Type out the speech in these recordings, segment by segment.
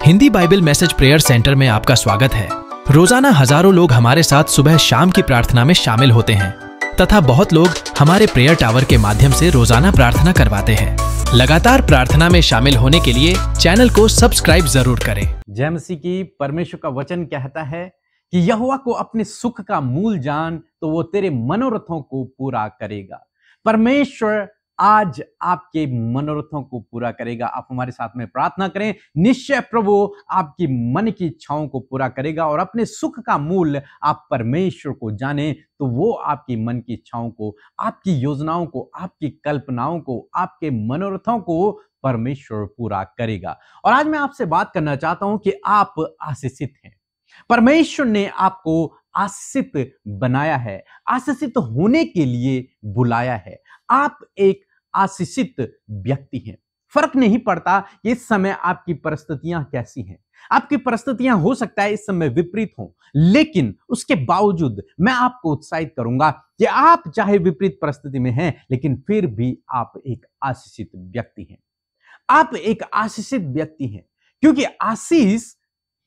Hindi Bible message prayer centre में आपका स्वागत है। रोजाना हजारों लोग हमारे साथ सुबह शाम की प्रार्थना में शामिल होते हैं तथा बहुत लोग हमारे प्रेयर टावर के माध्यम से रोजाना प्रार्थना करवाते हैं। लगातार प्रार्थना में शामिल होने के लिए चैनल को सब्सक्राइब जरूर करें। जय मसीह की। परमेश्वर का वचन कहता है कि यहोवा को अपने सुख का मूल जान, तो वो तेरे मनोरथों को पूरा करेगा। परमेश्वर आज आपके मनोरथों को पूरा करेगा। आप हमारे साथ में प्रार्थना करें। निश्चय प्रभु आपकी मन की इच्छाओं को पूरा करेगा और अपने सुख का मूल आप परमेश्वर को जाने, तो वो आपकी मन की इच्छाओं को, आपकी योजनाओं को, आपकी कल्पनाओं को, आपके मनोरथों को परमेश्वर पूरा करेगा। और आज मैं आपसे बात करना चाहता हूं कि आप आशीषित हैं। परमेश्वर ने आपको आशीषित बनाया है, आशीषित होने के लिए बुलाया है। आप एक आशीषित व्यक्ति हैं। फर्क नहीं पड़ता कि इस समय आपकी परिस्थितियां कैसी हैं। आपकी परिस्थितियां हो सकता है इस समय विपरीत हो, लेकिन उसके बावजूद मैं आपको उत्साहित करूंगा कि आप चाहे विपरीत परिस्थिति में हैं, लेकिन फिर भी आप एक आशीषित व्यक्ति हैं। आप एक आशीषित व्यक्ति हैं क्योंकि आशीष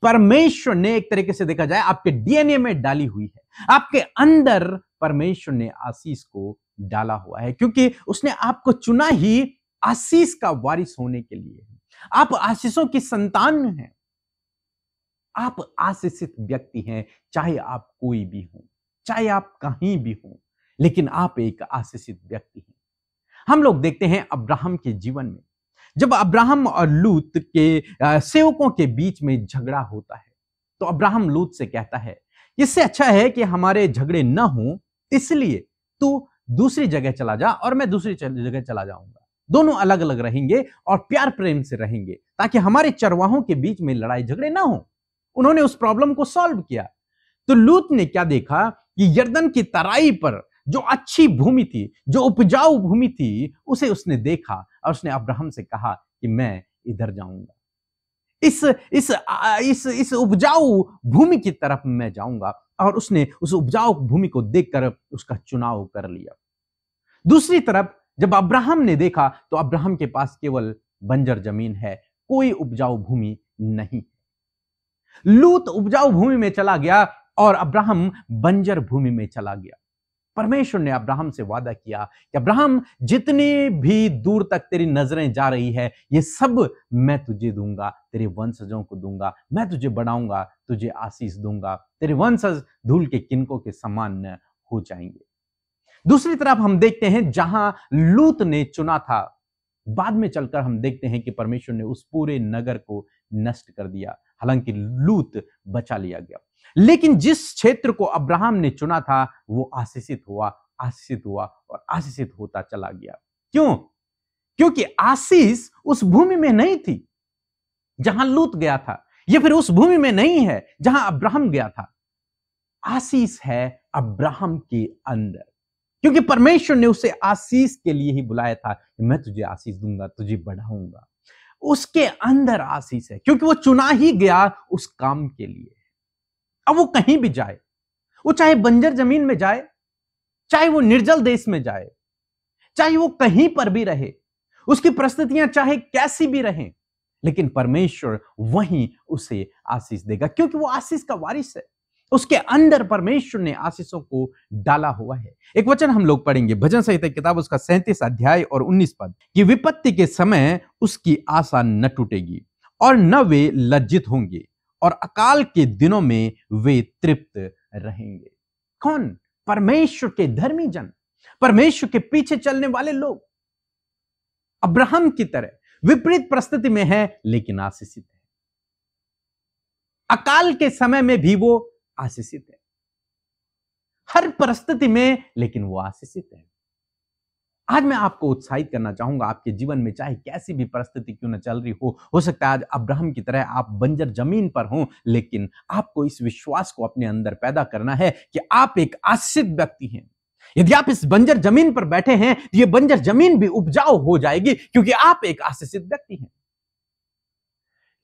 परमेश्वर ने, एक तरीके से देखा जाए, आपके डीएनए में डाली हुई है। आपके अंदर परमेश्वर ने आशीष को डाला हुआ है क्योंकि उसने आपको चुना ही आशीष का वारिस होने के लिए। आप आशीषों की संतान हैं। आप आशीषित व्यक्ति हैं, चाहे आप कोई भी हो, चाहे आप कहीं भी हो, लेकिन आप एक आशीषित व्यक्ति हैं। हम लोग देखते हैं अब्राहम के जीवन में, जब अब्राहम और लूत के सेवकों के बीच में झगड़ा होता है, तो अब्राहम लूत से कहता है, इससे अच्छा है कि हमारे झगड़े न हो, इसलिए तू दूसरी जगह चला जा और मैं दूसरी जगह चला जाऊंगा। दोनों अलग अलग रहेंगे और प्यार प्रेम से रहेंगे ताकि हमारे चरवाहों के बीच में लड़ाई झगड़े ना हो। उन्होंने उस प्रॉब्लम को सॉल्व किया। तो लूत ने क्या देखा कि यरदन की तराई पर जो अच्छी भूमि थी, जो उपजाऊ भूमि थी, उसे उसने देखा और उसने अब्राहम से कहा कि मैं इधर जाऊंगा, इस उपजाऊ भूमि की तरफ मैं जाऊंगा। और उसने उस उपजाऊ भूमि को देखकर उसका चुनाव कर लिया। दूसरी तरफ जब अब्राहम ने देखा तो अब्राहम के पास केवल बंजर जमीन है, कोई उपजाऊ भूमि नहीं। लूत उपजाऊ भूमि में चला गया और अब्राहम बंजर भूमि में चला गया। परमेश्वर ने अब्राहम से वादा किया कि अब्राहम, जितनी भी दूर तक तेरी नजरें जा रही है, ये सब मैं तुझे दूंगा, तेरे वंशजों को दूंगा, मैं तुझे बढ़ाऊंगा, तुझे आशीष दूंगा, तेरे वंशज धूल के किनकों के समान हो जाएंगे। दूसरी तरफ हम देखते हैं जहां लूत ने चुना था, बाद में चलकर हम देखते हैं कि परमेश्वर ने उस पूरे नगर को नष्ट कर दिया। हालांकि लूत बचा लिया गया, लेकिन जिस क्षेत्र को अब्राहम ने चुना था वो आशीषित हुआ, आशीषित हुआ और आशीषित होता चला गया। क्यों? क्योंकि आशीष उस भूमि में नहीं थी जहां लूत गया था, या फिर उस भूमि में नहीं है जहां अब्राहम गया था। आशीष है अब्राहम के अंदर, क्योंकि परमेश्वर ने उसे आशीष के लिए ही बुलाया था कि मैं तुझे आशीष दूंगा, तुझे बढ़ाऊंगा। उसके अंदर आशीष है क्योंकि वो चुना ही गया उस काम के लिए। अब वो कहीं भी जाए, वो चाहे बंजर जमीन में जाए, चाहे वो निर्जल देश में जाए, चाहे वो कहीं पर भी रहे, उसकी परिस्थितियां चाहे कैसी भी रहें, लेकिन परमेश्वर वहीं उसे आशीष देगा क्योंकि वो आशीष का वारिस है। उसके अंदर परमेश्वर ने आशीषों को डाला हुआ है। एक वचन हम लोग पढ़ेंगे, भजन संहिता किताब उसका 37 अध्याय और 19 पद, कि विपत्ति के समय उसकी आशा न टूटेगी और न वे लज्जित होंगे और अकाल के दिनों में वे तृप्त रहेंगे। कौन? परमेश्वर के धर्मी जन, परमेश्वर के पीछे चलने वाले लोग। अब्राहम की तरह विपरीत परिस्थिति में है लेकिन आशीषित है। अकाल के समय में भी वो आशीषित है, हर परिस्थिति में, लेकिन वो आशीषित है। आज मैं आपको उत्साहित करना चाहूंगा, आपके जीवन में चाहे कैसी भी परिस्थिति क्यों न चल रही हो सकता है आज अब्राहम की तरह आप बंजर जमीन पर हो, लेकिन आपको इस विश्वास को अपने अंदर पैदा करना है कि आप एक आशीषित व्यक्ति हैं। यदि आप इस बंजर जमीन पर बैठे हैं तो ये बंजर जमीन भी उपजाऊ हो जाएगी क्योंकि आप एक आशीषित व्यक्ति हैं।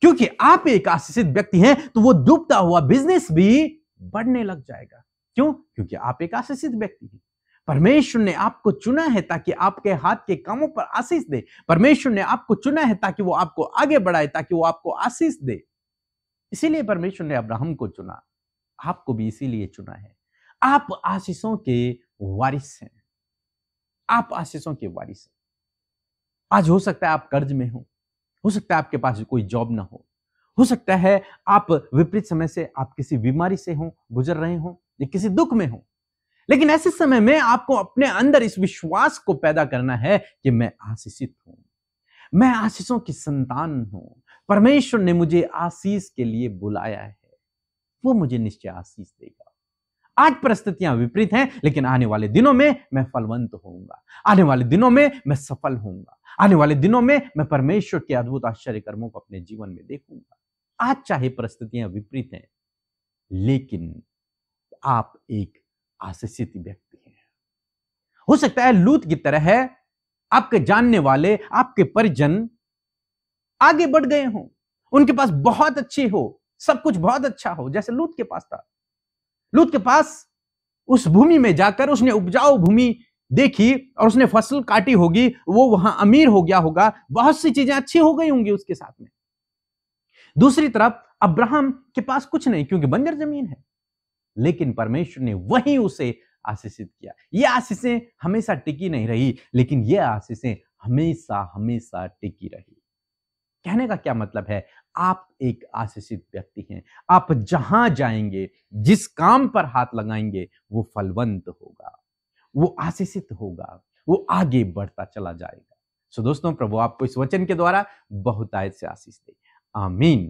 क्योंकि आप एक आशीषित व्यक्ति हैं तो वो डूबता हुआ बिजनेस भी बढ़ने लग जाएगा। क्यों? क्योंकि आप एक आशीषित व्यक्ति हैं। परमेश्वर ने आपको चुना है ताकि आपके हाथ के कामों पर आशीष दे। परमेश्वर ने आपको चुना है ताकि वो आपको आगे बढ़ाए, ताकि वो आपको आशीष दे। इसीलिए परमेश्वर ने अब्राहम को चुना, आपको भी इसीलिए चुना है। आप आशीषों के वारिस हैं, आप आशीषों के वारिस हैं। आज हो सकता है आप कर्ज में हो सकता है आपके पास कोई जॉब ना हो सकता है आप विपरीत समय से आप किसी बीमारी से गुजर रहे हो या किसी दुख में हो, लेकिन ऐसे समय में आपको अपने अंदर इस विश्वास को पैदा करना है कि मैं आशीषित हूं, मैं आशीषों की संतान हूं, परमेश्वर ने मुझे आशीष के लिए बुलाया है, वो मुझे निश्चय आशीष देगा। आज परिस्थितियां विपरीत हैं, लेकिन आने वाले दिनों में मैं फलवंत होऊंगा, आने वाले दिनों में मैं सफल होऊंगा, आने वाले दिनों में मैं परमेश्वर के अद्भुत आश्चर्य कर्मों को अपने जीवन में देखूंगा। आज चाहे परिस्थितियां विपरीत हैं, लेकिन आप एक आशीषित व्यक्ति हैं। हो सकता है लूत की तरह है, आपके जानने वाले, आपके परिजन आगे बढ़ गए हों, उनके पास बहुत अच्छे हो, सब कुछ बहुत अच्छा हो, जैसे लूत के पास था। लूत के पास उस भूमि में जाकर उसने उपजाऊ भूमि देखी और उसने फसल काटी होगी, वो वहां अमीर हो गया होगा, बहुत सी चीजें अच्छी हो गई होंगी उसके साथ में। दूसरी तरफ अब्राहम के पास कुछ नहीं, क्योंकि बंजर जमीन है, लेकिन परमेश्वर ने वही उसे आशीषित किया। ये आशीषें हमेशा टिकी नहीं रही, लेकिन ये आशीषें हमेशा हमेशा टिकी रही। कहने का क्या मतलब है? आप एक आशीषित व्यक्ति हैं। आप जहां जाएंगे, जिस काम पर हाथ लगाएंगे, वो फलवंत होगा, वो आशीषित होगा, वो आगे बढ़ता चला जाएगा। सो दोस्तों, प्रभु आपको इस वचन के द्वारा बहुतायत से आशीष दे। आमीन।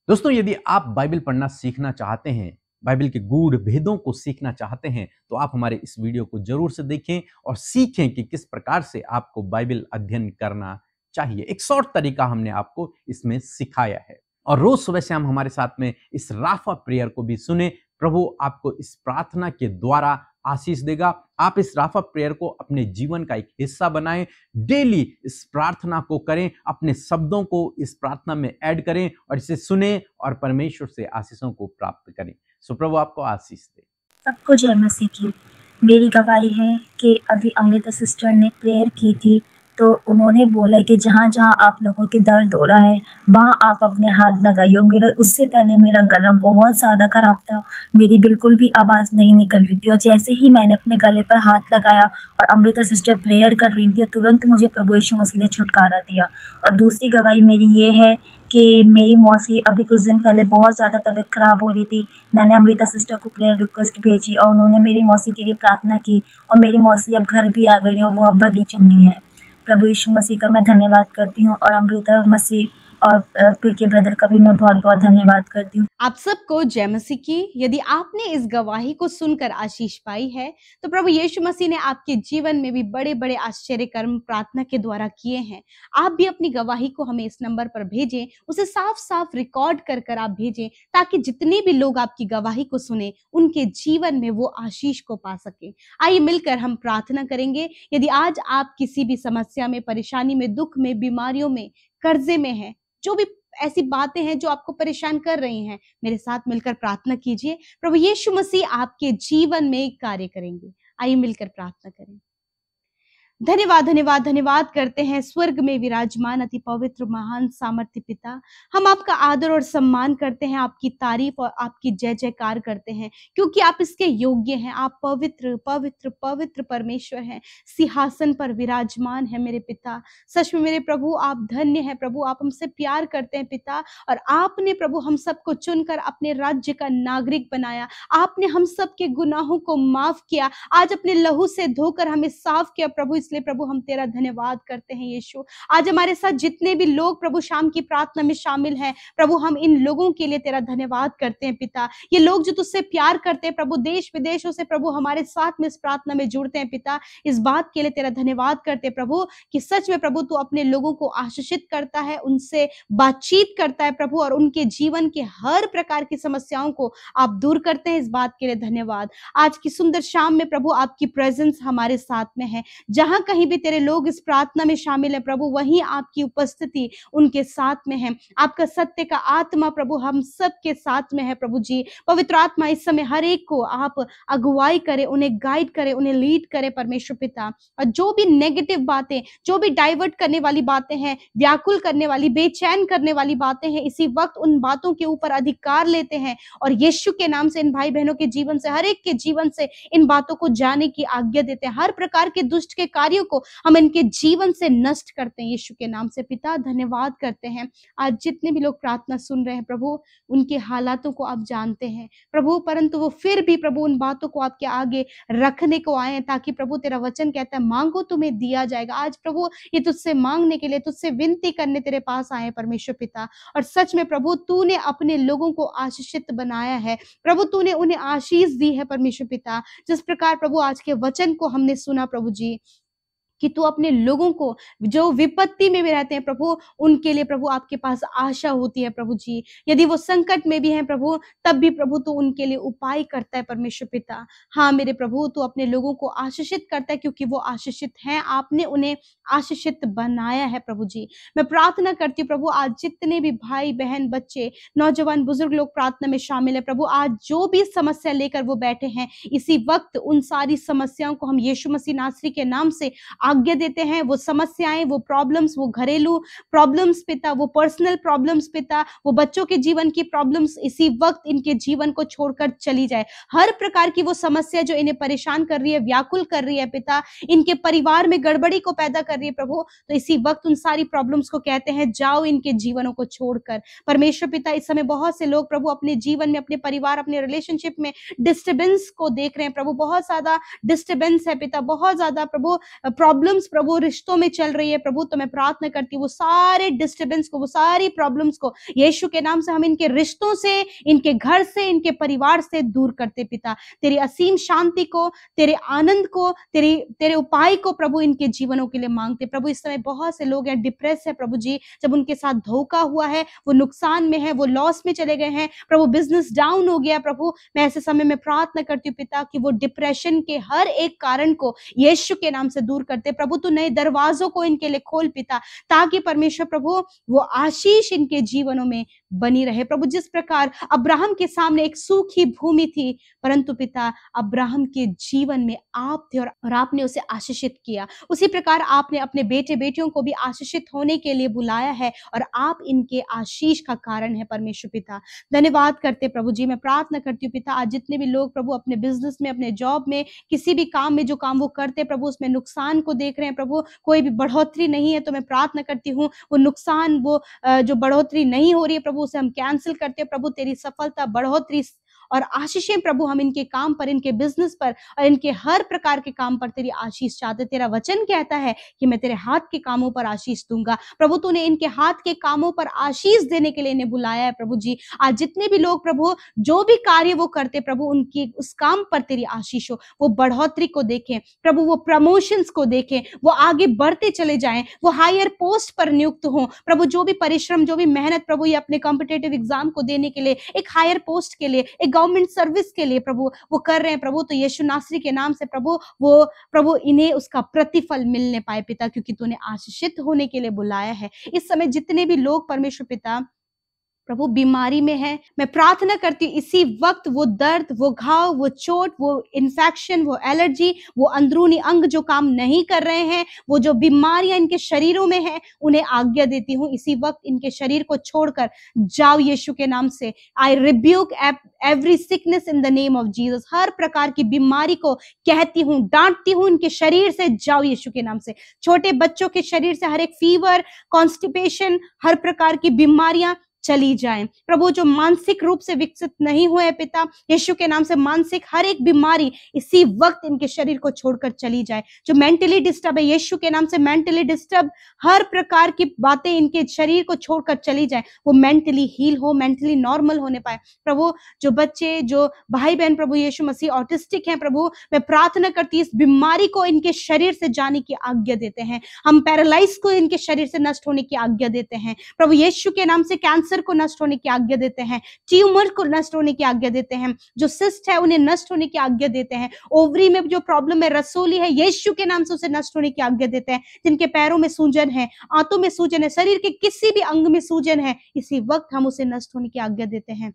दोस्तों, यदि आप बाइबल पढ़ना सीखना चाहते हैं, बाइबल के गूढ़ भेदों को सीखना चाहते हैं, तो आप हमारे इस वीडियो को जरूर से देखें और सीखें कि किस प्रकार से आपको बाइबल अध्ययन करना चाहिए। एक शॉर्ट तरीका हमने आपको इसमें सिखाया है, और रोज सुबह से हम हमारे साथ में इस राफा प्रेयर को भी सुने। प्रभु आपको इस प्रार्थना के द्वारा आशीष देगा। आप इस राफा प्रेयर को अपने जीवन का एक हिस्सा बनाएं, डेली इस प्रार्थना को करें, अपने शब्दों को इस प्रार्थना में ऐड करें और इसे सुने और परमेश्वर से आशीषों को प्राप्त करें। सो प्रभु आपको आशीष दे। सबको जय मसीह की। मेरी गवाही है कि अभी अमृता सिस्टर ने प्रेयर की थी, तो उन्होंने बोला कि जहाँ जहाँ आप लोगों के दर्द हो रहा है वहाँ आप अपने हाथ लगाइए। मेरा उससे पहले मेरा गला बहुत ज़्यादा खराब था, मेरी बिल्कुल भी आवाज़ नहीं निकल रही थी, और जैसे ही मैंने अपने गले पर हाथ लगाया और अमृता सिस्टर प्रेयर कर रही थी, तुरंत मुझे प्रभु यीशु मसीह ने छुटकारा दिया। और दूसरी गवाही मेरी ये है कि मेरी मौसी अभी कुछ दिन पहले बहुत ज़्यादा तबीयत खराब हो रही थी। मैंने अमृता सिस्टर को प्रेयर रिक्वेस्ट भेजी और उन्होंने मेरी मौसी के लिए प्रार्थना की, और मेरी मौसी अब घर भी आ गई है और वो अब बगीचे में है। प्रभु यीशु मसीह का मैं धन्यवाद करती हूँ, और अमृता मसीह और पी के ब्रदर का भी मैं बहुत बहुत धन्यवाद करती हूँ। आप सबको जय मसीह की। यदि आपने इस गवाही को सुनकर आशीष पाई है, तो प्रभु यीशु मसीह ने आपके जीवन में भी बड़े बड़े आश्चर्य कर्म प्रार्थना के द्वारा किए हैं। आप भी अपनी गवाही को हमें इस नंबर पर भेजें, उसे साफ साफ रिकॉर्ड कर कर आप भेजें, ताकि जितने भी लोग आपकी गवाही को सुने, उनके जीवन में वो आशीष को पा सके। आइए मिलकर हम प्रार्थना करेंगे। यदि आज आप किसी भी समस्या में, परेशानी में, दुख में, बीमारियों में, कर्जे में हैं, जो भी ऐसी बातें हैं जो आपको परेशान कर रही हैं, मेरे साथ मिलकर प्रार्थना कीजिए। प्रभु यीशु मसीह आपके जीवन में कार्य करेंगे। आइए मिलकर प्रार्थना करें। धन्यवाद धन्यवाद धन्यवाद करते हैं स्वर्ग में विराजमान अति पवित्र महान सामर्थ्य पिता। हम आपका आदर और सम्मान करते हैं, आपकी तारीफ और आपकी जय जयकार करते हैं, क्योंकि आप इसके योग्य हैं। आप पवित्र पवित्र पवित्र परमेश्वर हैं, सिंहासन पर विराजमान है मेरे पिता। सच में मेरे प्रभु आप धन्य है प्रभु, आप हमसे प्यार करते हैं पिता, और आपने प्रभु हम सबको चुनकर अपने राज्य का नागरिक बनाया। आपने हम सबके गुनाहों को माफ किया, आज अपने लहू से धोकर हमें साफ किया प्रभु। इसलिए प्रभु हम तेरा धन्यवाद करते हैं यीशु। आज हमारे साथ जितने भी लोग प्रभु शाम की प्रार्थना में शामिल हैं, प्रभु हम इन लोगों के लिए तेरा धन्यवाद करते हैं पिता। ये लोग जो तुझसे प्यार करते हैं प्रभु, देश विदेशों से प्रभु हमारे साथ में इस प्रार्थना में जुड़ते हैं पिता, इस बात के लिए तेरा धन्यवाद करते हैं प्रभु कि सच में प्रभु तू अपने लोगों को आशीषित करता है, उनसे बातचीत करता है प्रभु, और उनके जीवन के हर प्रकार की समस्याओं को आप दूर करते हैं। इस बात के लिए धन्यवाद। आज की सुंदर शाम में प्रभु आपकी प्रेजेंस हमारे साथ में है। जहां जहां कहीं भी तेरे लोग इस प्रार्थना में शामिल है प्रभु, वहीं आपकी उपस्थिति उनके साथ में है। आपका सत्य का आत्मा प्रभु हम सब के साथ में है प्रभु जी। पवित्र आत्मा इस समय हर एक को आप अगुवाई करे, उन्हें गाइड करे, उन्हें लीड करे परमेश्वर पिता। और जो भी नेगेटिव बातें, जो भी डाइवर्ट करने वाली बातें हैं, व्याकुल करने वाली, बेचैन करने वाली बातें हैं, इसी वक्त उन बातों के ऊपर अधिकार लेते हैं और यीशु के नाम से इन भाई बहनों के जीवन से, हर एक के जीवन से इन बातों को जाने की आज्ञा देते हैं। हर प्रकार के दुष्ट के कार्यों को हम इनके जीवन से नष्ट करते हैं यीशु के नाम से। पिता धन्यवाद करते हैं, आज जितने भी लोग प्रार्थना सुन रहे हैं प्रभु, उनके हालातों को आप जानते हैं प्रभु, परंतु वो फिर भी प्रभु उन बातों को आपके आगे रखने को आए हैं, ताकि प्रभु तेरा वचन कहता है मांगो तुम्हें दिया जाएगा। आज प्रभु ये तुझसे मांगने के लिए, तुझसे विनती करने तेरे पास आए हैं परमेश्वर पिता। और सच में प्रभु तूने अपने लोगों को आशीषित बनाया है प्रभु, तूने उन्हें आशीष दी है परमेश्वर पिता। जिस प्रकार प्रभु आज के वचन को हमने सुना प्रभु जी, कि तू अपने लोगों को जो विपत्ति में भी रहते हैं प्रभु, उनके लिए प्रभु आपके पास आशा होती है प्रभु जी। यदि वो संकट में भी हैं प्रभु, तब भी प्रभु तू उनके लिए उपाय करता है परमेश्वर पिता। हाँ मेरे प्रभु, तू अपने लोगों को आशीषित करता है, क्योंकि वो आशीषित हैं, आपने उन्हें आशीषित बनाया है प्रभु जी। मैं प्रार्थना करती हूँ प्रभु, आज जितने भी भाई बहन, बच्चे, नौजवान, बुजुर्ग लोग प्रार्थना में शामिल है प्रभु, आज जो भी समस्या लेकर वो बैठे हैं, इसी वक्त उन सारी समस्याओं को हम यीशु मसीह नासरी के नाम से आज्ञा देते हैं। वो समस्याएं, वो प्रॉब्लम्स, वो घरेलू प्रॉब्लम्स पिता, वो पर्सनल प्रॉब्लम्स पिता, वो बच्चों के जीवन की प्रॉब्लम्स, इसी वक्त इनके जीवन को छोड़कर चली जाए। हर प्रकार की वो समस्या जो इन्हें परेशान कर रही है, व्याकुल कर रही है पिता, इनके परिवार में गड़बड़ी को पैदा कर रही है प्रभु, तो इसी वक्त उन सारी प्रॉब्लम्स को कहते हैं जाओ इनके जीवनों को छोड़कर। परमेश्वर पिता, इस समय बहुत से लोग प्रभु अपने जीवन में, अपने परिवार, अपने रिलेशनशिप में डिस्टर्बेंस को देख रहे हैं प्रभु, बहुत ज्यादा डिस्टर्बेंस है पिता, बहुत ज्यादा प्रभु प्रॉब्लम्स प्रभु रिश्तों में चल रही है प्रभु। तो मैं प्रार्थना करती हूँ वो सारे डिस्टर्बेंस को, वो सारी प्रॉब्लम्स को यीशु के नाम से हम इनके रिश्तों से, इनके घर से, इनके परिवार से दूर करते पिता। तेरी असीम शांति को, तेरे आनंद को, तेरे उपाय को प्रभु इनके जीवनों के लिए मांगते प्रभु। इस समय बहुत से लोग हैं डिप्रेस है प्रभु जी, जब उनके साथ धोखा हुआ है, वो नुकसान में है, वो लॉस में चले गए हैं प्रभु, बिजनेस डाउन हो गया प्रभु। मैं ऐसे समय में प्रार्थना करती हूँ पिता कि वो डिप्रेशन के हर एक कारण को यीशु के नाम से दूर करते प्रभु। तू नए दरवाजों को इनके लिए खोल पिता, ताकि परमेश्वर प्रभु वो आशीष इनके जीवनों में बनी रहे प्रभु। जिस प्रकार अब्राहम के सामने एक सूखी भूमि थी, परंतु पिता अब्राहम के जीवन में आप थे और आपने उसे आशीषित किया, उसी प्रकार आपने अपने बेटे बेटियों को भी आशीषित होने के लिए बुलाया है और आप इनके आशीष का कारण है परमेश्वर पिता। धन्यवाद करते प्रभु जी। मैं प्रार्थना करती हूँ पिता, आज जितने भी लोग प्रभु अपने बिजनेस में, अपने जॉब में, किसी भी काम में जो काम वो करते प्रभु, उसमें नुकसान को देख रहे हैं प्रभु, कोई भी बढ़ोतरी नहीं है, तो मैं प्रार्थना करती हूँ वो नुकसान, वो जो बढ़ोतरी नहीं हो रही है प्रभु, उसे हम कैंसिल करते हैं प्रभु। तेरी सफलता, बढ़ोतरी और आशीषें प्रभु हम इनके काम पर, इनके बिजनेस पर और इनके हर प्रकार के काम पर तेरी आशीष चाहते। तेरा वचन कहता है कि मैं तेरे हाथ के कामों पर आशीष दूंगा प्रभु। तूने इनके हाथ के कामों पर आशीष देने के लिए इन्हें बुलाया है प्रभु जी। आज जितने भी लोग प्रभु जो भी कार्य वो करते प्रभु, उनकी उस काम पर तेरी आशीष हो, वो बढ़ोतरी को देखें प्रभु, वो प्रमोशंस को देखें, वो आगे बढ़ते चले जाएं, वो हायर पोस्ट पर नियुक्त हो प्रभु। जो भी परिश्रम, जो भी मेहनत प्रभु ये अपने कॉम्पिटिटिव एग्जाम को देने के लिए, एक हायर पोस्ट के लिए, एक गवर्नमेंट सर्विस के लिए प्रभु वो कर रहे हैं प्रभु, तो यीशु नासरी के नाम से प्रभु वो प्रभु इन्हें उसका प्रतिफल मिलने पाए पिता, क्योंकि तूने आशीषित होने के लिए बुलाया है। इस समय जितने भी लोग परमेश्वर पिता प्रभु बीमारी में है, मैं प्रार्थना करती हूँ इसी वक्त वो दर्द, वो घाव, वो चोट, वो इन्फेक्शन, वो एलर्जी, वो अंदरूनी अंग जो काम नहीं कर रहे हैं, वो जो बीमारियां इनके शरीरों में है, उन्हें आज्ञा देती हूँ इसी वक्त इनके शरीर को छोड़कर जाओ यीशु के नाम से। I rebuke every sickness in the name of Jesus. हर प्रकार की बीमारी को कहती हूँ, डांटती हूँ, इनके शरीर से जाओ यीशु के नाम से। छोटे बच्चों के शरीर से हर एक फीवर, कॉन्स्टिपेशन, हर प्रकार की बीमारियां चली जाएं प्रभु। जो मानसिक रूप से विकसित नहीं हुए पिता, यीशु के नाम से मानसिक हर एक बीमारी इसी वक्त इनके शरीर को छोड़कर चली जाए। जो मेंटली डिस्टर्ब है, यीशु के नाम से मेंटली डिस्टर्ब हर प्रकार की बातें इनके शरीर को छोड़कर चली जाए, वो मेंटली हील हो, मेंटली नॉर्मल होने पाए प्रभु। जो बच्चे, जो भाई बहन प्रभु यीशु मसीह ऑटिस्टिक हैं प्रभु, मैं प्रार्थना करती हूँ इस बीमारी को इनके शरीर से जाने की आज्ञा देते हैं। हम पैरालाइज को इनके शरीर से नष्ट होने की आज्ञा देते हैं प्रभु। यीशु के नाम से कैंसर कैंसर को नष्ट होने की आज्ञा देते हैं, ट्यूमर को नष्ट होने की आज्ञा देते हैं, जो सिस्ट है उन्हें नष्ट होने की आज्ञा देते हैं, ओवरी में जो प्रॉब्लम है, रसोली है, यीशु के नाम से उसे नष्ट होने की आज्ञा देते हैं, जिनके पैरों में सूजन है, आंतों में सूजन है, शरीर के किसी भी अंग में सूजन है, इसी वक्त हम उसे नष्ट होने की आज्ञा देते हैं।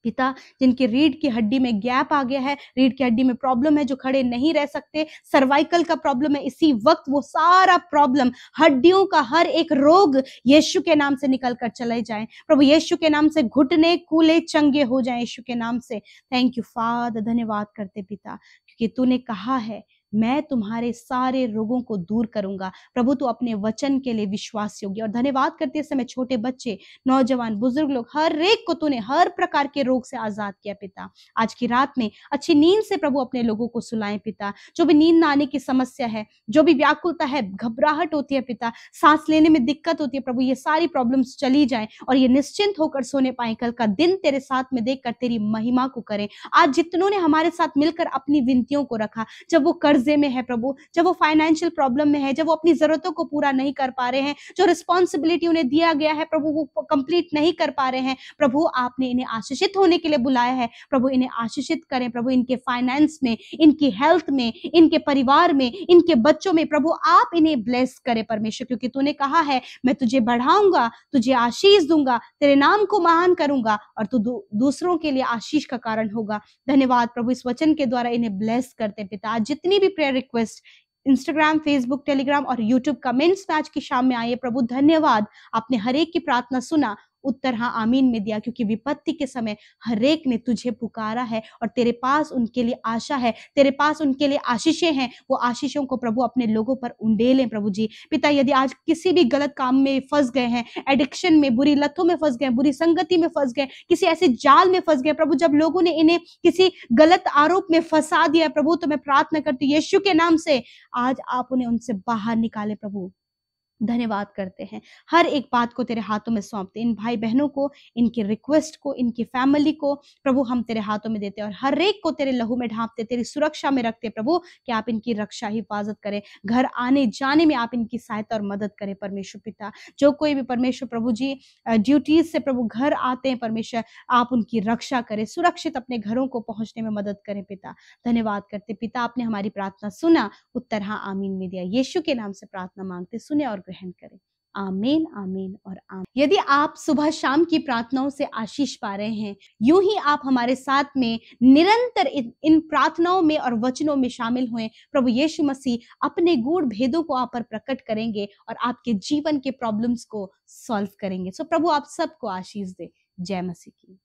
पिता, जिनकी रीढ़ की हड्डी में गैप आ गया है, रीढ़ की हड्डी में प्रॉब्लम है, जो खड़े नहीं रह सकते, सर्वाइकल का प्रॉब्लम है, इसी वक्त वो सारा प्रॉब्लम, हड्डियों का हर एक रोग यीशु के नाम से निकल कर चले जाए। प्रभु यीशु के नाम से घुटने कूले चंगे हो जाए यीशु के नाम से। थैंक यू फादर, धन्यवाद करते पिता, क्योंकि तूने कहा है मैं तुम्हारे सारे रोगों को दूर करूंगा। प्रभु तू अपने वचन के लिए विश्वास योग्य। और धन्यवाद करते समय छोटे बच्चे, नौजवान, बुजुर्ग लोग, हर एक को तूने हर प्रकार के रोग से आजाद किया पिता। आज की रात में अच्छी नींद से प्रभु अपने लोगों को सुलाएं पिता। जो भी नींद ना आने की समस्या है, जो भी व्याकुलता है, घबराहट होती है पिता, सांस लेने में दिक्कत होती है, प्रभु ये सारी प्रॉब्लम्स चली जाएं और ये निश्चिंत होकर सोने पाए। कल का दिन तेरे साथ में देखकर तेरी महिमा को करें। आज जितनों ने हमारे साथ मिलकर अपनी विनतियों को रखा, जब वो कर्जे में है प्रभु, जब वो फाइनेंशियल प्रॉब्लम में है, जब वो अपनी जरूरतों को पूरा नहीं कर पा रहे हैं, जो रिस्पॉन्सिबिलिटी उन्हें दिया गया है प्रभु वो कंप्लीट नहीं कर पा रहे हैं, प्रभु आपने इन्हें आशीषित होने के लिए बुलाया है। प्रभु इन्हें आशीषित करें प्रभु, इनके फाइनेंस में, इनकी हेल्थ में, इनके परिवार में, इनके बच्चों में, प्रभु आप इन्हें ब्लेस करें परमेश्वर, क्योंकि तूने कहा है मैं तुझे बढ़ाऊंगा, तुझे आशीष दूंगा, तेरे नाम को महान करूंगा और तू दूसरों के लिए आशीष का कारण होगा। धन्यवाद प्रभु, इस वचन के द्वारा इन्हें ब्लेस करते पिता। आज जितनी भी prayer request Instagram, Facebook, Telegram और यूट्यूब कमेंट्स में आज की शाम में आई है प्रभु, धन्यवाद, आपने हर एक की प्रार्थना सुना, उत्तर हाँ आमीन में दिया, क्योंकि विपत्ति के समय हर एक ने तुझे पुकारा है और तेरे पास उनके लिए आशा है, तेरे पास उनके लिए आशीषें हैं। वो आशीषों को प्रभु अपने लोगों पर उंडेलें प्रभु जी। पिता, यदि आज किसी भी गलत काम में फंस गए हैं, एडिक्शन में, बुरी लतों में फंस गए, बुरी संगति में फंस गए, किसी ऐसे जाल में फंस गए प्रभु, जब लोगों ने इन्हें किसी गलत आरोप में फंसा दिया प्रभु, तो मैं प्रार्थना करती यीशु के नाम से आज आप उन्हें उनसे बाहर निकाले प्रभु। धन्यवाद करते हैं, हर एक बात को तेरे हाथों में सौंपते, इन भाई बहनों को, इनके रिक्वेस्ट को, इनकी फैमिली को प्रभु हम तेरे हाथों में देते और हर एक को तेरे लहू में ढांपते, तेरी सुरक्षा में रखते प्रभु, कि आप इनकी रक्षा हिफाजत करें, घर आने जाने में आप इनकी सहायता और मदद करें परमेश्वर पिता। जो कोई भी परमेश्वर प्रभु जी ड्यूटीज से प्रभु घर आते हैं परमेश्वर, आप उनकी रक्षा करें, सुरक्षित अपने घरों को पहुंचने में मदद करें पिता। धन्यवाद करते पिता, आपने हमारी प्रार्थना सुना, उत्तर हाँ आमीन में दिया। यीशु के नाम से प्रार्थना मांगते, सुने और ग्रहण करें। आमीन, आमीन और आमीन। यदि आप सुबह शाम की प्रार्थनाओं से आशीष पा रहे हैं, यूं ही आप हमारे साथ में निरंतर इन प्रार्थनाओं में और वचनों में शामिल हुए, प्रभु यीशु मसीह अपने गूढ़ भेदों को आप पर प्रकट करेंगे और आपके जीवन के प्रॉब्लम्स को सॉल्व करेंगे। सो प्रभु आप सबको आशीष दे। जय मसीह की।